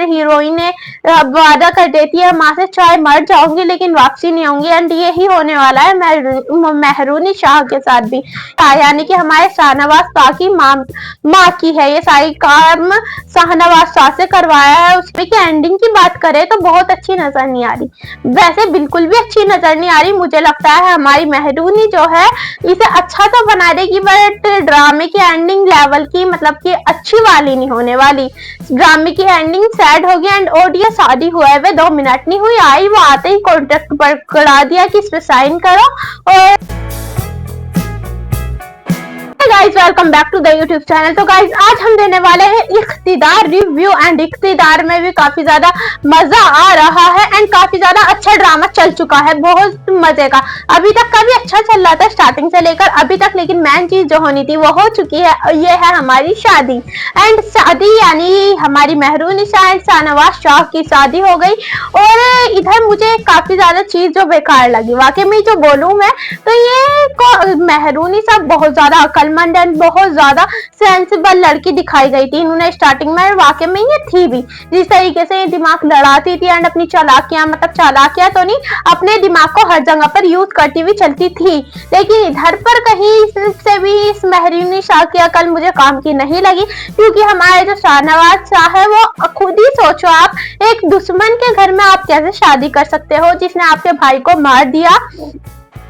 Heroine ने वादा कर देती है माँ से, चाहे मर जाऊंगी लेकिन वापसी नहीं आऊंगी। एंड यही होने वाला है मेहरुनि शाह के साथ भी, यानी कि हमारे शाहनवाज शाह की माँ की है ये सारी काम शाहनवाज शाह से करवाया है। उसमें की एंडिंग की बात करें तो बहुत अच्छी नजर नहीं आ रही, वैसे बिल्कुल भी अच्छी नजर नहीं आ रही। मुझे लगता है हमारी मेहरुनि जो है इसे अच्छा तो बना देगी, बट ड्रामे की एंडिंग लेवल की मतलब कि अच्छी वाली नहीं होने वाली। ड्रामे की एंडिंग सैड होगी। एंड ओडिया शादी हुआ है 2 मिनट नहीं हुई आई, वो आते ही कॉन्ट्रैक्ट पर करा दिया कि इस पे साइन करो। और guys welcome back to the YouTube channel. तो गाइस आज हम देने वाले हैं इख्तिदार रिव्यू। एंड इख्तिदार में भी काफी ज्यादा मजा आ रहा है एंड काफी ज्यादा अच्छा ड्रामा चल चुका है, बहुत मजे का। अभी तक का भी अच्छा चल रहा था स्टार्टिंग से लेकर अभी तक, लेकिन मेन चीज जो होनी थी वो हो चुकी है, ये है हमारी शादी। एंड शादी यानी हमारी मेहरुनि शाह एंड शाहनवाज शाह की शादी हो गई। और इधर मुझे काफी ज्यादा चीज जो बेकार लगी, वाकई में जो बोलूं मैं तो ये मेहरुनि शाह बहुत ज्यादा अकलमंद एंड बहुत ज्यादा सेंसिबल लड़की दिखाई गई थी इन्होंने स्टार्टिंग में। वाकई में ये थी भी, जिस तरीके से ये दिमाग लड़ाती थी एंड अपनी चालाकियां, मतलब चालाकियां तो नहीं, अपने दिमाग को हर जगह पर यूज करती हुई चलती थी। लेकिन इधर पर कहीं से भी इस मेहरुनि शाह की अकल मुझे काम की नहीं लगी, क्योंकि हमारे जो शाहनवाज शाह है वो खुद ही सोचो आप, एक दुश्मन के घर में आप कैसे शादी कर सकते हो जिसने आपके भाई को मार दिया।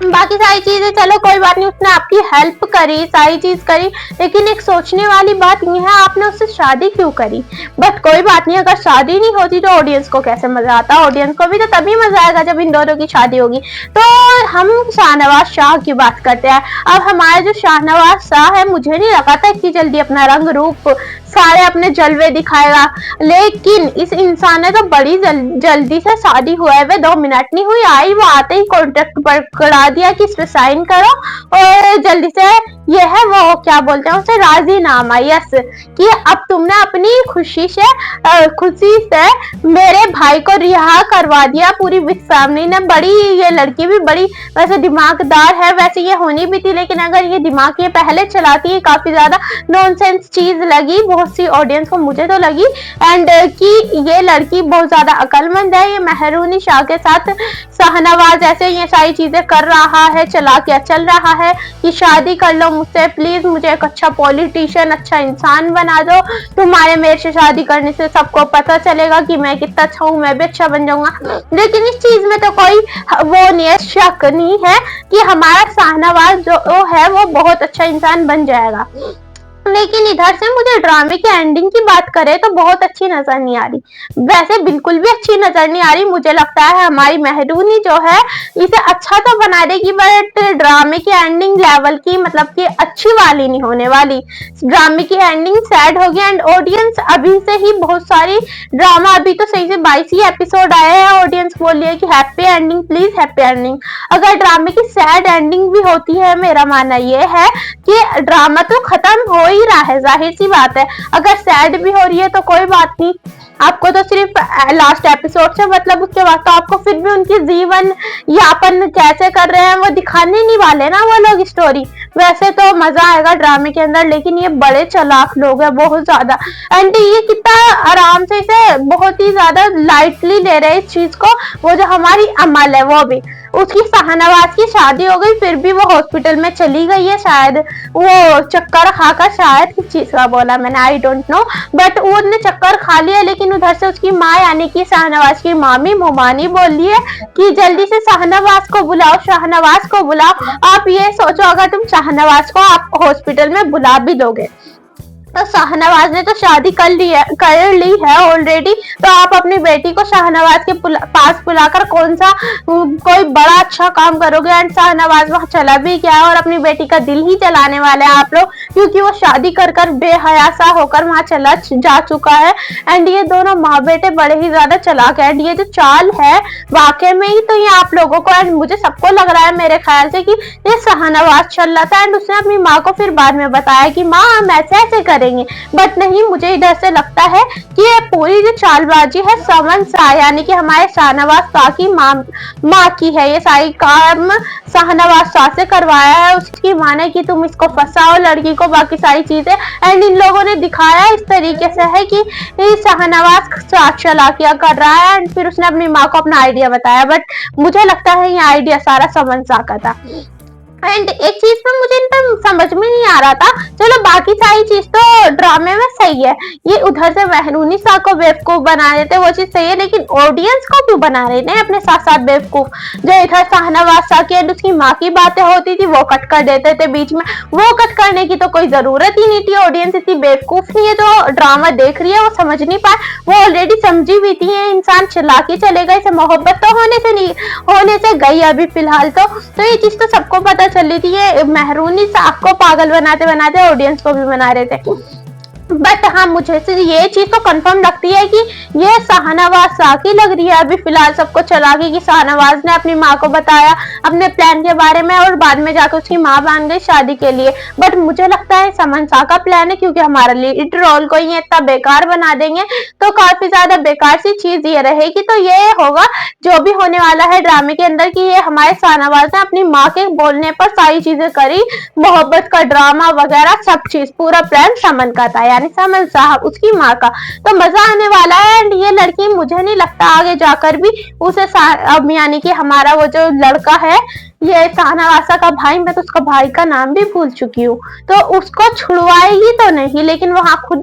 बाकी सारी चीजें चलो कोई बात नहीं, उसने आपकी हेल्प करी, सारी चीज करी, लेकिन एक सोचने वाली बात ये है आपने उससे शादी क्यों करी। बट कोई बात नहीं, अगर शादी नहीं होती तो ऑडियंस को कैसे मजा आता, ऑडियंस को भी तो तभी मजा आएगा जब इन दोनों की शादी होगी। तो हम शाहनवाज शाह की बात करते हैं। अब हमारे जो शाहनवाज शाह है, मुझे नहीं लगा था इतनी जल्दी अपना रंग रूप सारे अपने जलवे दिखाएगा, लेकिन इस इंसान ने तो बड़ी जल्दी से शादी हुआ है 2 मिनट नहीं हुई आई, वो आते ही कॉन्ट्रैक्ट पर करा दिया कि इस पे साइन करो। और जल्दी से ये है वो क्या बोलते हैं उसे, राजीनामा, यस, कि अब तुमने अपनी खुशी से मेरे भाई को रिहा करवा दिया पूरी फैमिली ने। बड़ी ये लड़की भी बड़ी वैसे दिमागदार है, वैसे ये होनी भी थी, लेकिन अगर ये दिमाग ये पहले चलाती है, काफी ज्यादा नॉनसेंस चीज लगी बहुत सी ऑडियंस को, मुझे तो लगी। एंड कि ये लड़की बहुत ज्यादा अकलमंद है, ये मेहरुनि शाह के साथ शाहनवाज ऐसे ये सारी चीजें कर रहा है, चला क्या चल रहा है कि शादी कर लो मुझसे, प्लीज मुझे एक अच्छा पॉलिटिशियन, अच्छा इंसान बना दो, तुम्हारे मेरे से शादी करने से सबको पता चलेगा कि मैं कितना अच्छा हूँ, मैं भी अच्छा बन जाऊंगा। लेकिन इस चीज में तो कोई वो नहीं है, शक नहीं है कि हमारा शाहनवाज जो है वो बहुत अच्छा इंसान बन जाएगा। लेकिन इधर से मुझे ड्रामे की एंडिंग की बात करें तो बहुत अच्छी नजर नहीं आ रही, वैसे बिल्कुल भी अच्छी नजर नहीं आ रही। मुझे लगता है हमारी मेहरुनि जो है इसे अच्छा तो बना देगी, बट ड्रामे की एंडिंग लेवल की मतलब कि अच्छी वाली नहीं होने वाली। ड्रामे की एंडिंग सैड होगी। एंड ऑडियंस अभी से ही बहुत सारी ड्रामा, अभी तो सही से 22 ही एपिसोड आए हैं, ऑडियंस बोल रही है कि happy ending, please happy ending. अगर ड्रामे की सैड एंडिंग भी होती है, मेरा मानना यह है कि ड्रामा तो खत्म हो ही रहा है, जाहिर सी बात है। अगर सैड भी हो रही है तो कोई बात नहीं, आपको तो सिर्फ लास्ट एपिसोड से मतलब, उसके बाद तो आपको फिर भी उनकी जीवन यापन कैसे कर रहे हैं वो दिखाने नहीं वाले ना वो लोग स्टोरी। वैसे तो मजा आएगा ड्रामे के अंदर, लेकिन ये बड़े चालाक लोग हैं बहुत ज्यादा। एंड ये कितना आराम से इसे बहुत ही ज्यादा लाइटली ले रहे हैं इस चीज को। वो जो हमारी अमल है वो भी, उसकी शाहनवाज की शादी हो गई फिर भी वो हॉस्पिटल में चली गई है, शायद वो चक्कर खाकर, शायद किस चीज का बोला मैंने, आई डोंट नो, बट उसने चक्कर खा लिया। लेकिन उधर से उसकी माँ यानी कि शाहनवाज की मामी मोमानी बोल रही है कि जल्दी से शाहनवाज को बुलाओ, शाहनवाज को बुलाओ। आप ये सोचो अगर तुम शाहनवाज को आप हॉस्पिटल में बुला भी दोगे तो शाहनवाज ने तो शादी कर ली है ऑलरेडी, तो आप अपनी बेटी को शाहनवाज के पास बुलाकर कौन सा कोई बड़ा अच्छा काम करोगे। एंड शाहनवाज वहां चला भी गया और अपनी बेटी का दिल ही जलाने वाले हैं आप लोग, क्योंकि वो शादी कर कर बेहया सा होकर वहां चला जा चुका है। एंड ये दोनों माँ बेटे बड़े ही ज्यादा चालाक है। एंड ये जो चाल है वाकई में ही तो ये आप लोगों को, एंड मुझे सबको लग रहा है मेरे ख्याल से कि ये शाहनवाज चल रहा था। एंड उसने अपनी माँ को फिर बाद में बताया कि माँ हम ऐसे ऐसे करेंगे, देंगे। बट नहीं, मुझे इधर से लगता है कि ये पूरी जो चालबाजी है समन शाह यानी कि हमारे शाहनवाज शाह की माँ की है। ये सारी काम शाहनवाज शाह से करवाया है। उसकी माँ ने कि तुम इसको फंसाओ लड़की को, बाकी सारी चीजें। एंड इन लोगों ने दिखाया इस तरीके से है कि शाहनवाज शाह चालाकियां कर रहा है एंड फिर उसने अपनी माँ को अपना आइडिया बताया। बट मुझे लगता है ये आइडिया सारा समन शाह का था। एंड एक चीज पे मुझे इन पर समझ में नहीं आ रहा था, चलो बाकी सारी चीज तो ड्रामे में सही है, ये उधर से मेहरूनी शाह को बेवकूफ बना रहे थे वो चीज सही है, लेकिन ऑडियंस को क्यों बना रहे थे अपने साथ साथ बेवकूफ। जो इधर शाहनवाज शाह की एंड उसकी माँ की बातें होती थी वो कट कर देते थे बीच में। वो कट करने की तो कोई जरूरत ही नहीं थी। ऑडियंस इतनी बेवकूफ नहीं है जो ड्रामा देख रही है, वो समझ नहीं पाए, वो ऑलरेडी समझी भी थी। इंसान चला के चलेगा, इसे मोहब्बत तो होने से गई अभी फिलहाल तो ये चीज तो सबको पता चल रही थी। ये मेहरूनी शाह को पागल बनाते बनाते ऑडियंस को भी बना रहे थे। बट हाँ, मुझे ये चीज तो कंफर्म लगती है कि ये शाहनवाज शाह की लग रही है अभी फिलहाल सबको चला के, कि शाहनवाज ने अपनी माँ को बताया अपने प्लान के बारे में और बाद में जाकर उसकी माँ मान गई शादी के लिए। बट मुझे लगता है समन शाह का प्लान है, क्योंकि हमारा लीड रोल को ये इतना बेकार बना देंगे तो काफी ज्यादा बेकार सी चीज ये रहेगी। तो ये होगा जो भी होने वाला है ड्रामे के अंदर कि ये हमारे शाहनवाज ने अपनी माँ के बोलने पर सारी चीजें करी, मोहब्बत का ड्रामा वगैरह सब चीज, पूरा प्लान समन का था यानी समन शाह उसकी माँ का। तो मजा आने वाला है। एंड ये लड़की मुझे नहीं लगता आगे जाकर भी उसे अब यानी कि हमारा वो जो लड़का है ये शाहनवाज का भाई, मैं तो उसका भाई का नाम भी भूल चुकी हूँ, तो उसको छुड़वाएगी तो नहीं, लेकिन वहां खुद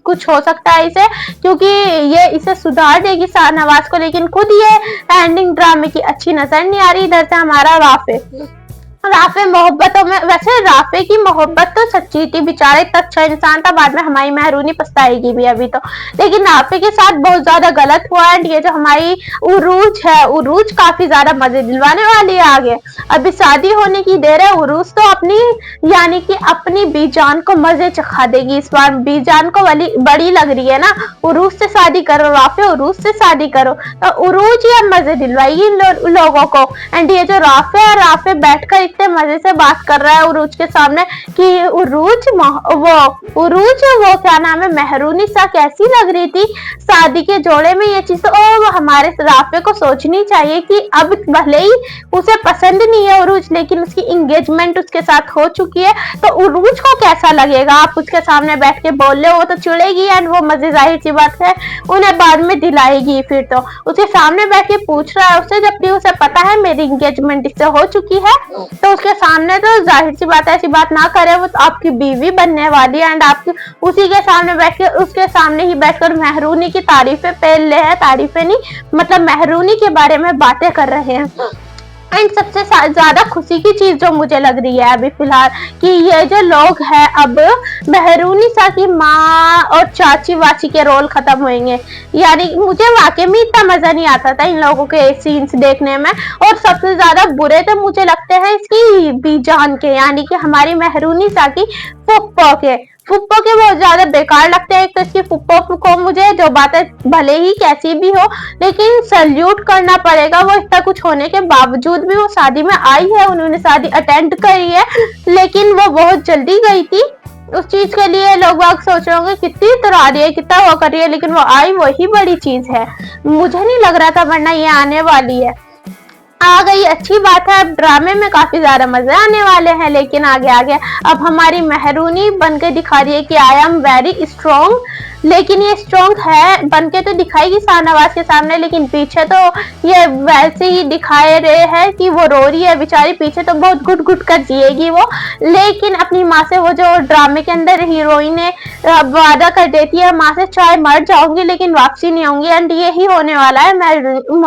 कुछ हो सकता है इसे, क्योंकि ये इसे सुधार देगी शाहनवाज को, लेकिन खुद ये एंडिंग ड्रामे की अच्छी नजर नहीं आ रही। इधर से हमारा राफे मोहब्बतों में, वैसे राफे की मोहब्बत तो सच्ची थी, बेचारा इतना अच्छा इंसान था, बाद में हमारी मेहरूनी पछताएगी भी अभी तो, लेकिन राफे के साथ बहुत ज्यादा गलत हुआ। एंड ये जो हमारी उरूज है, उरूज काफी ज्यादा मजे दिलवाने वाली है आगे। अभी शादी होने की देर है, उरूज तो अपनी यानी कि अपनी बीजान को मजे चखा देगी इस बार। बीजान को बड़ी लग रही है ना, उरूज से शादी करो राफे, उरूज से शादी करो, तो उरूज ही अब मजे दिलवाएगी लोगों को। एंड ये जो राफे है, राफे बैठकर इतने मजे से बात कर रहा है उरूज के सामने कि उरूज वो क्या नाम है, मेहरूनी शाह कैसी लग रही थी शादी के जोड़े में। ये चीज तो हमारे राफे को सोचनी चाहिए कि अब भले ही उसे पसंद नहीं है उरूज, लेकिन उसकी एंगेजमेंट उसके साथ हो चुकी है, तो उरूज को कैसा लगेगा आप उसके सामने बैठ के बोल रहे हो, वो तो चिड़ेगी एंड वो मजे जाहिर सी बात है उन्हें बाद में दिलाएगी। फिर तो उसके सामने बैठ के पूछ रहा है उससे, जबकि उसे पता है मेरी एंगेजमेंट इससे हो चुकी है, तो उसके सामने तो जाहिर सी बात है ऐसी बात ना करे, वो तो आपकी बीवी बनने वाली है एंड आप उसी के सामने बैठ के उसके सामने ही बैठकर मेहरूनी की तारीफें पेल रहे हैं, तारीफें नहीं मतलब मेहरूनी के बारे में बातें कर रहे हैं। एंड सबसे ज्यादा खुशी की चीज जो मुझे लग रही है अभी फिलहाल कि ये जो लोग हैं अब मेहरूनी शाह की माँ और चाची वाची के रोल खत्म होंगे। यानी मुझे वाकई में इतना मजा नहीं आता था इन लोगों के सीन्स देखने में, और सबसे ज्यादा बुरे तो मुझे लगते हैं इसकी बीजान के, यानी कि हमारी मेहरूनी शाह की फुप्पो के बहुत ज्यादा बेकार लगते हैं। एक तो इसकी फुप्पो को मुझे जो बातें भले ही कैसी भी हो लेकिन सल्यूट करना पड़ेगा, वो इतना कुछ होने के बावजूद भी वो शादी में आई है, उन्होंने शादी अटेंड करी है, लेकिन वो बहुत जल्दी गई थी। उस चीज के लिए लोग बाग सोच रहे होंगे कितनी तरह रही है, कितना वो कर रही है, लेकिन वो आई वही बड़ी चीज है। मुझे नहीं लग रहा था वरना ये आने वाली है, आ गई, अच्छी बात है। अब ड्रामे में काफी ज्यादा मजे आने वाले हैं, लेकिन आगे अब हमारी मेहरूनी बनके दिखा रही है कि आई एम वेरी स्ट्रॉन्ग, लेकिन ये स्ट्रॉन्ग है बनके तो दिखाएगी शाहनवाज के सामने, लेकिन पीछे तो ये वैसे ही दिखाए रहे हैं कि वो रो रही है बेचारी, पीछे तो बहुत घुट कर जिएगी वो, लेकिन अपनी माँ से, वो जो ड्रामे के अंदर हीरोइन ने वादा कर देती है माँ से, चाहे मर जाऊंगी लेकिन वापसी नहीं आऊंगी। एंड यही होने वाला है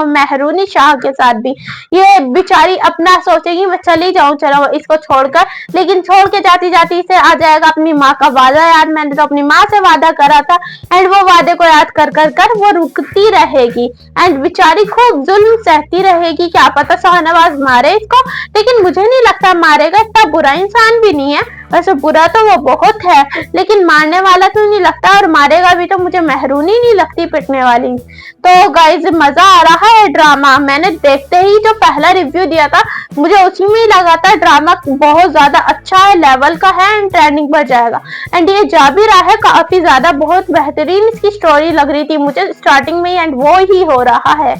मेहरूनी शाह के साथ भी। ये बेचारी अपना सोचेगी मैं चली जाऊं, चलो इसको छोड़कर, लेकिन छोड़ के जाती जाती से आ जाएगा अपनी माँ का वादा, यार मैंने तो अपनी माँ से वादा करा था एंड वो वादे को याद कर कर कर वो रुकती रहेगी एंड बेचारी खूब जुल्म सहती रहेगी। क्या पता शाहनवाज मारे इसको, लेकिन मुझे नहीं लगता मारेगा, इतना बुरा इंसान भी नहीं है। वैसे बुरा तो वो बहुत है, लेकिन मारने वाला तो नहीं लगता, और मारेगा भी तो मुझे मेहरूनी नहीं लगती पिटने वाली। तो गाइज मजा आ रहा है ड्रामा। मैंने देखते ही जो पहला रिव्यू दिया था मुझे उसी में ही लगा था ड्रामा बहुत ज्यादा अच्छा है, लेवल का है एंड ट्रेंडिंग पर जाएगा, एंड ये जा भी रहा है काफी ज्यादा। बहुत बेहतरीन इसकी स्टोरी लग रही थी मुझे स्टार्टिंग में, एंड वो ही हो रहा है।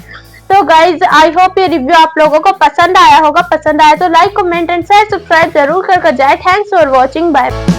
तो गाइज आई होप ये रिव्यू आप लोगों को पसंद आया होगा। पसंद आया तो like comment and share subscribe जरूर कर जाए। Thanks for watching, bye.